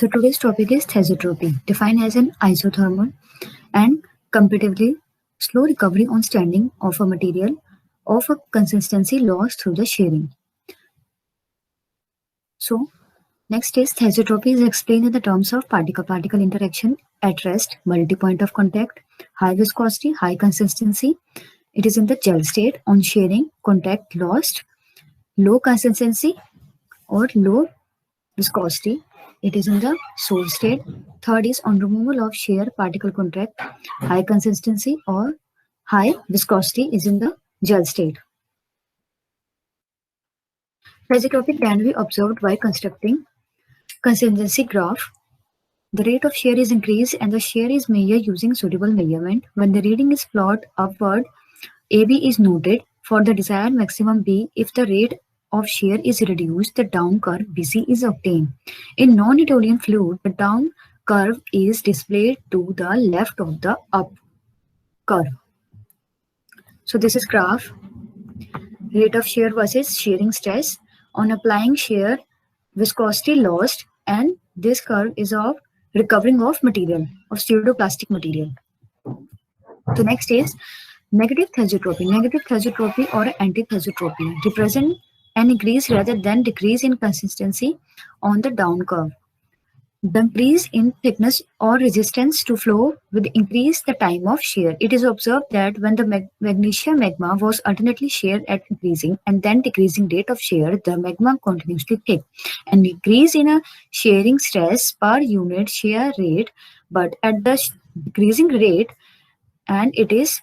So today's topic is thesotropy, defined as an isothermal and comparatively slow recovery on standing of a material of a consistency lost through the shearing. So next is thesotropy is explained in the terms of particle-particle interaction at rest, multi-point of contact, high viscosity, high consistency. It is in the gel state on shearing, contact lost, low consistency or low viscosity. It is in the solid state. Third is on removal of shear particle contact, high consistency or high viscosity is in the gel state. Thesotropy can be observed by constructing consistency graph. The rate of shear is increased and the shear is measured using suitable measurement. When the reading is plotted upward, AB is noted for the desired maximum B. If the rate of shear is reduced, the down curve BC is obtained. In non-Newtonian fluid, the down curve is displayed to the left of the up curve. So this is graph, rate of shear versus shearing stress. On applying shear, viscosity lost, and this curve is of recovering of material, of pseudoplastic material. So next is negative thesotropy. Negative thesotropy or anti-thesotropy represent an increase rather than decrease in consistency on the down curve. The increase in thickness or resistance to flow will increase the time of shear. It is observed that when the magnesia magma was alternately sheared at increasing and then decreasing rate of shear, the magma continuously thick. An increase in a shearing stress per unit shear rate, but at the decreasing rate, and it is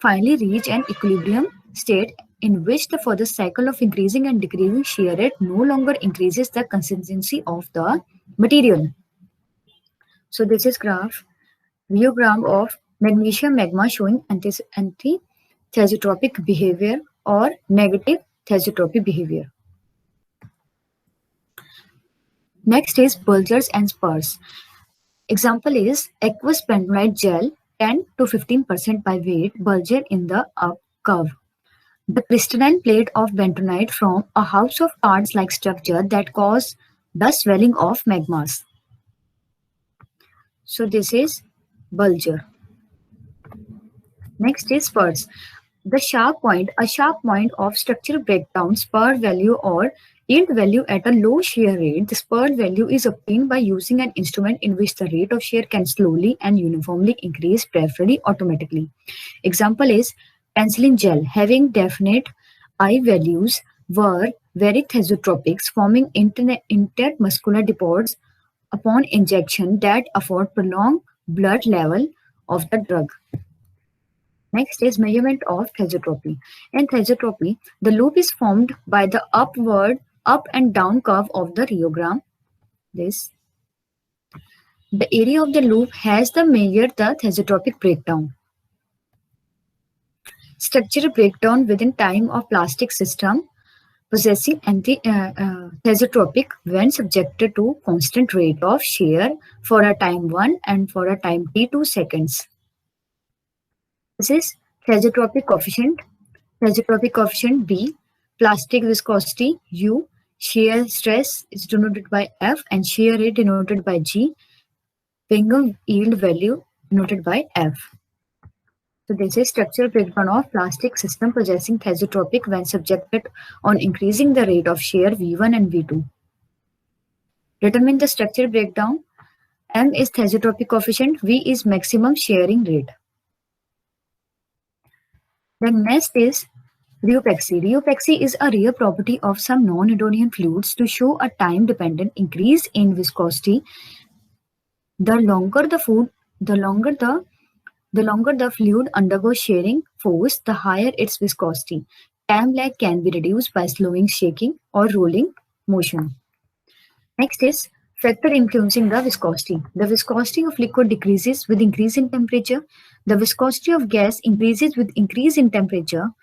finally reach an equilibrium state in which the further cycle of increasing and decreasing shear rate no longer increases the consistency of the material. So this is graph, view of magnesia magma showing anti-thesotropic behavior or negative thesotropy behavior. Next is bulgers and spurs. Example is aqueous bentonite gel 10 to 15% by weight bulger in the up curve. The crystalline plate of bentonite from a house of cards-like structure that cause the swelling of magmas. So this is bulger. Next is spurs. A sharp point of structural breakdown spur value or yield value at a low shear rate. The spur value is obtained by using an instrument in which the rate of shear can slowly and uniformly increase, preferably automatically. Example is penicillin gel having definite I values were very thesotropics, forming intermuscular deposits upon injection that afford prolonged blood level of the drug. Next is measurement of thesotropy. In thesotropy, the loop is formed by the upward up and down curve of the rheogram. This. The area of the loop has the measured the thesotropic breakdown. Structural breakdown within time of plastic system possessing anti-thesotropic when subjected to constant rate of shear for a time 1 and for a time t2 seconds. This is thesotropic coefficient. Thesotropic coefficient B, plastic viscosity U, shear stress is denoted by F, and shear rate denoted by G, Bingham yield value denoted by F. So this is structural breakdown of plastic system possessing thesotropic when subjected on increasing the rate of shear V1 and V2. Determine the structural breakdown. M is thesotropic coefficient, V is maximum shearing rate. The next is rheopexy. Rheopexy is a rare property of some non-Newtonian fluids to show a time-dependent increase in viscosity. The longer the fluid undergoes shearing force, the higher its viscosity. Time lag can be reduced by slowing shaking or rolling motion. Next is factor influencing the viscosity. The viscosity of liquid decreases with increase in temperature. The viscosity of gas increases with increase in temperature.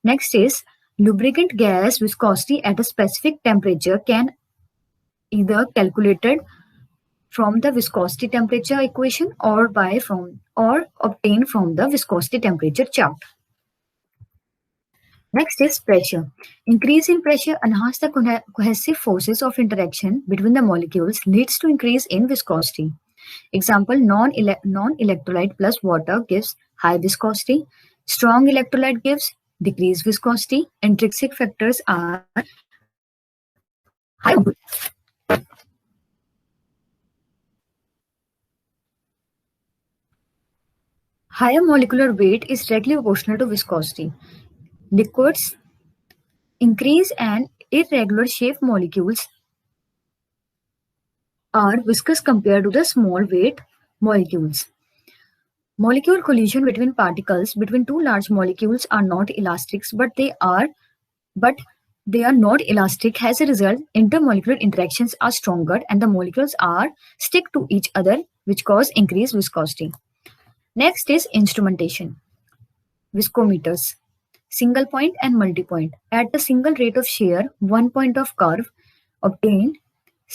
Next is lubricant gas viscosity at a specific temperature can either calculated from the viscosity temperature equation or obtained from the viscosity temperature chart. Next is pressure. Increase in pressure enhance the cohesive forces of interaction between the molecules leads to increase in viscosity. Example, non-electrolyte plus water gives high viscosity. Strong electrolyte gives decreased viscosity. Intrinsic factors are higher molecular weight is directly proportional to viscosity. Liquids increase and irregular shaped molecules are viscous compared to the small weight molecules. Molecular collision between particles between two large molecules are not elastic, but they are not elastic. As a result, intermolecular interactions are stronger and the molecules are stick to each other, which cause increased viscosity. Next is instrumentation. Viscometers. Single point and multi-point. At the single rate of shear, one point of curve obtained.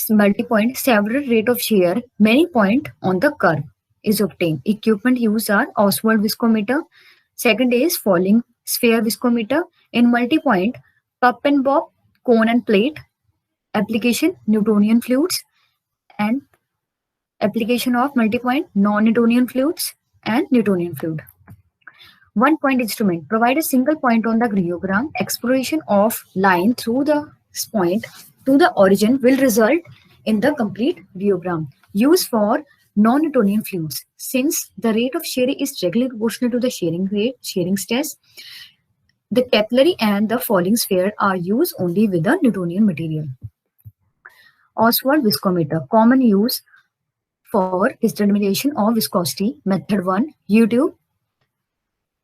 Multi-point, several rate of shear, many point on the curve is obtained. Equipment used are Oswald viscometer. Second is falling sphere viscometer. In multi-point, cup and bob, cone and plate. Application Newtonian fluids and application of multi-point non-Newtonian fluids and Newtonian fluid. One point instrument provide a single point on the griogram. Exploration of line through the point to the origin will result in the complete griogram. Used for non-Newtonian fluids. Since the rate of shear is directly proportional to the shearing stress, the capillary and the falling sphere are used only with the Newtonian material. Oswald viscometer, common use for determination of viscosity. Method 1, U-tube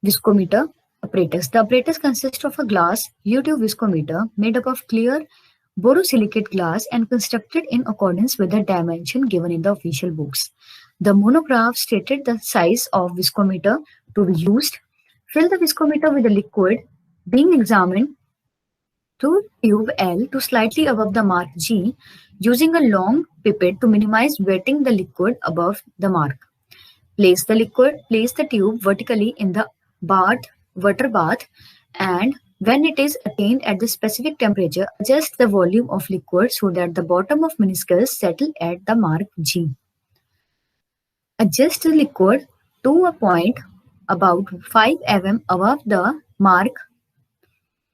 viscometer apparatus. The apparatus consists of a glass U-tube viscometer made up of clear borosilicate glass and constructed in accordance with the dimension given in the official books. The monograph stated the size of viscometer to be used. Fill the viscometer with a liquid being examined through tube L to slightly above the mark G using a long pipette to minimize wetting the liquid above the mark. Place the tube vertically in the water bath, and when it is attained at the specific temperature, adjust the volume of liquid so that the bottom of meniscus settle at the mark G. Adjust the liquid to a point about 5 mm above the mark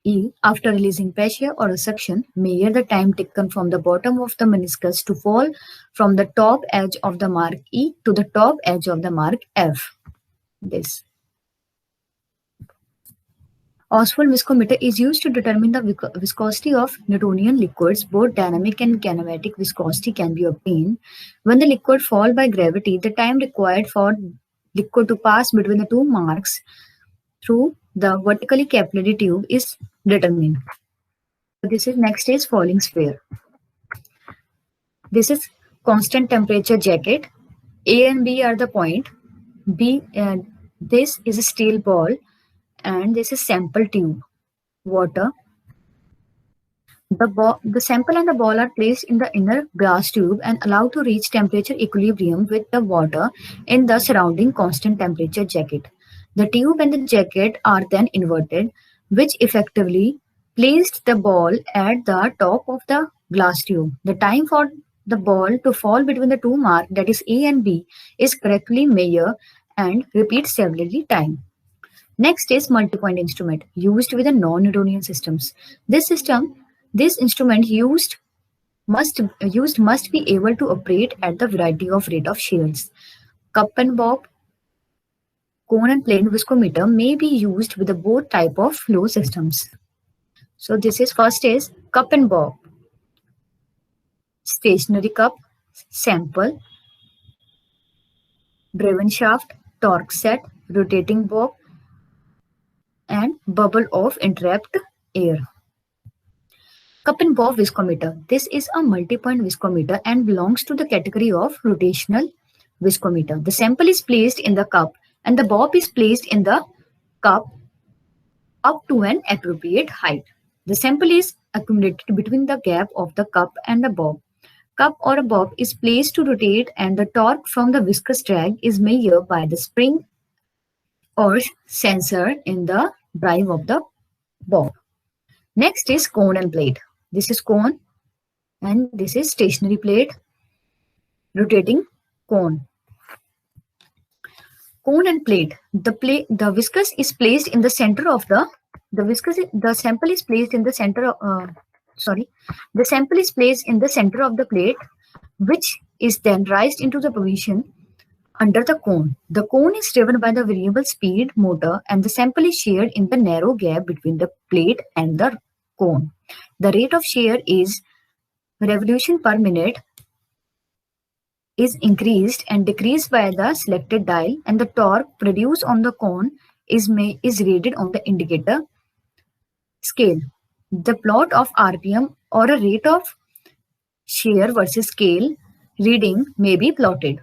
E. After releasing pressure or a suction, measure the time taken from the bottom of the meniscus to fall from the top edge of the mark E to the top edge of the mark F. This Oswald viscometer is used to determine the viscosity of Newtonian liquids. Both dynamic and kinematic viscosity can be obtained. When the liquid falls by gravity, the time required for liquid to pass between the two marks through the vertically capillary tube is determined. This is next is falling sphere. This is constant temperature jacket. A and B are the point. This is a steel ball, and this is sample tube. Water. The sample and the ball are placed in the inner glass tube and allowed to reach temperature equilibrium with the water in the surrounding constant temperature jacket. The tube and the jacket are then inverted, which effectively placed the ball at the top of the glass tube. The time for the ball to fall between the two marks, that is A and B, is correctly measured and repeat several times. Next is multi-point instrument used with the non-Newtonian systems. This instrument must be able to operate at the variety of rate of shears. Cup and bob, cone and plane viscometer may be used with the both type of flow systems. So this is first is cup and bob. Stationary cup, sample, driven shaft, torque set, rotating bob, and bubble of entrapped air. Cup and bob viscometer. This is a multi-point viscometer and belongs to the category of rotational viscometer. The sample is placed in the cup and the bob is placed in the cup up to an appropriate height. The sample is accumulated between the gap of the cup and the bob. Cup or a bob is placed to rotate and the torque from the viscous drag is measured by the spring or sensor in the drive of the bob. Next is cone and plate. This is cone and this is stationary plate, rotating cone. Cone and plate. The viscous is placed in the center of the sample is placed in the center of the sample is placed in the center of the plate, which is then raised into the position under the cone. The cone is driven by the variable speed motor and the sample is sheared in the narrow gap between the plate and the cone. The rate of shear is revolution per minute is increased and decreased by the selected dial, and the torque produced on the cone is rated on the indicator scale. The plot of RPM or a rate of shear versus scale reading may be plotted.